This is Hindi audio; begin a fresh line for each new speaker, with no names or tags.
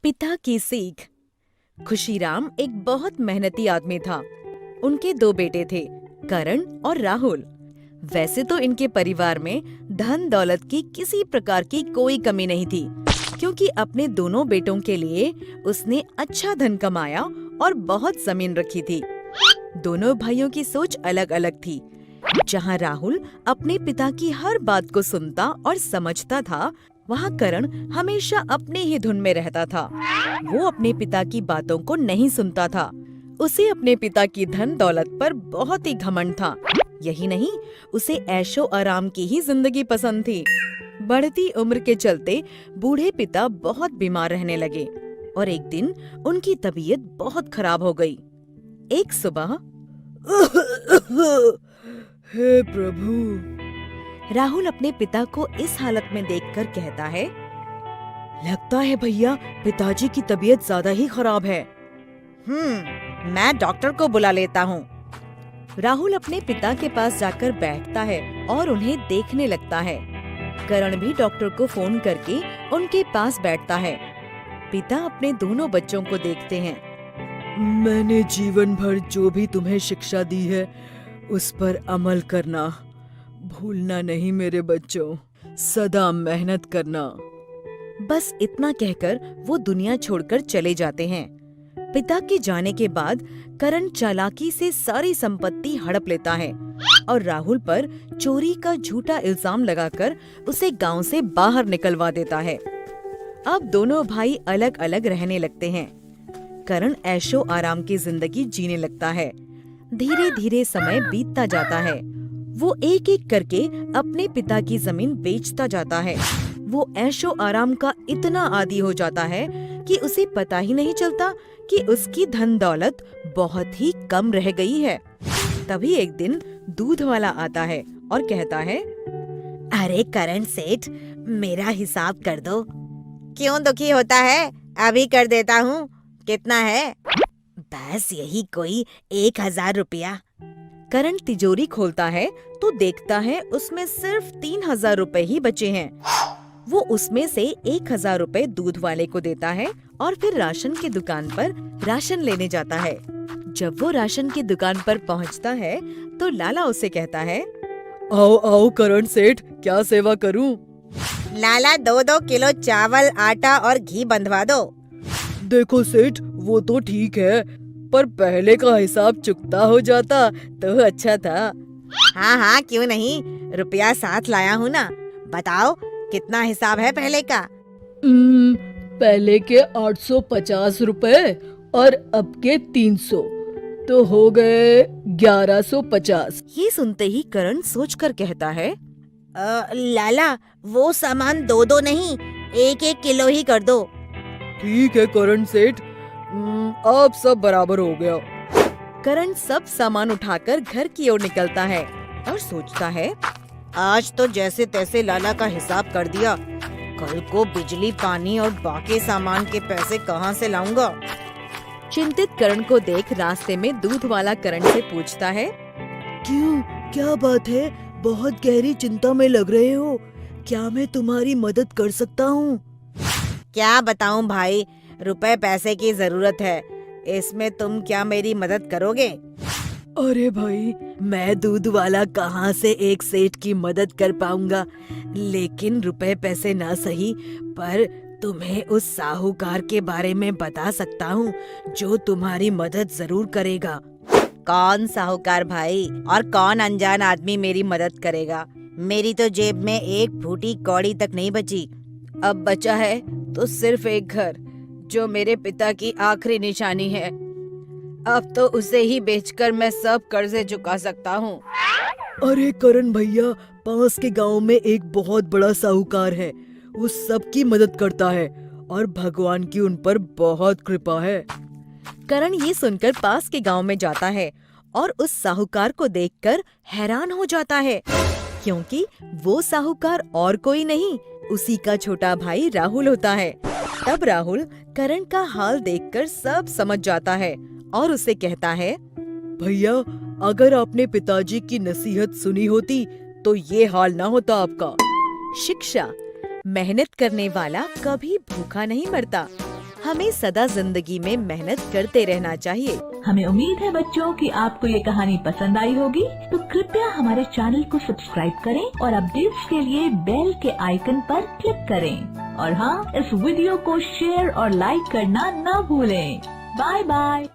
पिता की सीख। खुशीराम एक बहुत मेहनती आदमी था। उनके दो बेटे थे, करण और राहुल। वैसे तो इनके परिवार में धन दौलत की किसी प्रकार की कोई कमी नहीं थी, क्योंकि अपने दोनों बेटों के लिए उसने अच्छा धन कमाया और बहुत जमीन रखी थी। दोनों भाइयों की सोच अलग अलग थी। जहाँ राहुल अपने पिता की हर बात को सुनता और समझता था, वहाँ करण हमेशा अपने ही धुन में रहता था। वो अपने पिता की बातों को नहीं सुनता था। उसे अपने पिता की धन दौलत पर बहुत ही घमंड था। यही नहीं, उसे ऐशो आराम की ही जिंदगी पसंद थी। बढ़ती उम्र के चलते बूढ़े पिता बहुत बीमार रहने लगे और एक दिन उनकी तबीयत बहुत खराब हो गई। एक सुबह
हे प्रभु,
राहुल अपने पिता को इस हालत में देखकर कहता है,
लगता है भैया पिताजी की तबीयत ज्यादा ही खराब है।
मैं डॉक्टर को बुला लेता हूँ। राहुल अपने पिता के पास जाकर बैठता है और उन्हें देखने लगता है। करण भी डॉक्टर को फोन करके उनके पास बैठता है। पिता अपने दोनों बच्चों को देखते हैं।
मैंने जीवन भर जो भी तुम्हें शिक्षा दी है उस पर अमल करना भूलना नहीं मेरे बच्चों, सदा मेहनत करना।
बस इतना कहकर वो दुनिया छोड़कर चले जाते हैं। पिता के जाने के बाद करण चालाकी से सारी संपत्ति हड़प लेता है और राहुल पर चोरी का झूठा इल्जाम लगाकर उसे गांव से बाहर निकलवा देता है। अब दोनों भाई अलग अलग रहने लगते हैं। करण ऐशो आराम की जिंदगी जीने लगता है। धीरे धीरे समय बीतता जाता है। वो एक एक करके अपने पिता की जमीन बेचता जाता है। वो ऐशो आराम का इतना आदी हो जाता है कि उसे पता ही नहीं चलता कि उसकी धन दौलत बहुत ही कम रह गई है। तभी एक दिन दूध वाला आता है और कहता है,
अरे करण सेठ, मेरा हिसाब कर दो। क्यों दुखी होता है? अभी कर देता हूँ। कितना है? बस यही कोई 1000 रुपया।
करण तिजोरी खोलता है तो देखता है उसमें सिर्फ 3000 रुपए ही बचे हैं। वो उसमें से 1000 रुपए दूध वाले को देता है और फिर राशन की दुकान पर राशन लेने जाता है। जब वो राशन की दुकान पर पहुंचता है तो लाला उसे कहता है,
आओ आओ करण सेठ, क्या सेवा करूं?
लाला 2-2 किलो चावल, आटा और घी बंधवा दो।
देखो सेठ, वो तो ठीक है, पर पहले का हिसाब चुकता हो जाता तो अच्छा था।
हाँ हाँ, क्यों नहीं, रुपया साथ लाया हूँ ना। बताओ कितना हिसाब है पहले का?
पहले के 850 रुपए और अब के 300, तो हो गए 1150।
ये सुनते ही करण सोचकर कहता है,
लाला वो सामान 2-2 नहीं, 1-1 किलो ही कर दो।
ठीक है करण सेठ, अब सब बराबर हो गया।
करण सब सामान उठाकर घर की ओर निकलता है और सोचता है,
आज तो जैसे तैसे लाला का हिसाब कर दिया। कल को बिजली, पानी और बाकी सामान के पैसे कहाँ से लाऊंगा?
चिंतित करण को देख रास्ते में दूध वाला करण से पूछता है,
क्यों, क्या बात है? बहुत गहरी चिंता में लग रहे हो। क्या मैं तुम्हारी मदद कर सकता हूँ?
क्या बताऊं भाई, रुपए पैसे की जरूरत है। इसमें तुम क्या मेरी मदद करोगे?
अरे भाई, मैं दूध वाला कहाँ से एक सेठ की मदद कर पाऊंगा, लेकिन रुपए पैसे ना सही, पर तुम्हें उस साहूकार के बारे में बता सकता हूँ जो तुम्हारी मदद जरूर करेगा।
कौन साहूकार भाई, और कौन अनजान आदमी मेरी मदद करेगा? मेरी तो जेब में एक फूटी कौड़ी तक नहीं बची।
अब बचा है तो सिर्फ एक घर, जो मेरे पिता की आखिरी निशानी है। अब तो उसे ही बेचकर मैं सब कर्जे चुका सकता हूँ।
अरे करण भैया, पास के गांव में एक बहुत बड़ा साहूकार है। वो सबकी मदद करता है और भगवान की उन पर बहुत कृपा है।
करण ये सुनकर पास के गांव में जाता है और उस साहूकार को देखकर हैरान हो जाता है, क्योंकि वो साहूकार और कोई नहीं, उसी का छोटा भाई राहुल होता है। तब राहुल करण का हाल देखकर सब समझ जाता है और उसे कहता है,
भैया, अगर आपने पिताजी की नसीहत सुनी होती तो ये हाल ना होता आपका।
शिक्षा। मेहनत करने वाला कभी भूखा नहीं मरता। हमें सदा जिंदगी में मेहनत करते रहना चाहिए।
हमें उम्मीद है बच्चों कि आपको ये कहानी पसंद आई होगी। तो कृपया हमारे चैनल को सब्सक्राइब करें और अपडेट्स के लिए बेल के आइकन पर क्लिक करें। और हाँ, इस वीडियो को शेयर और लाइक करना न भूलें। Bye bye.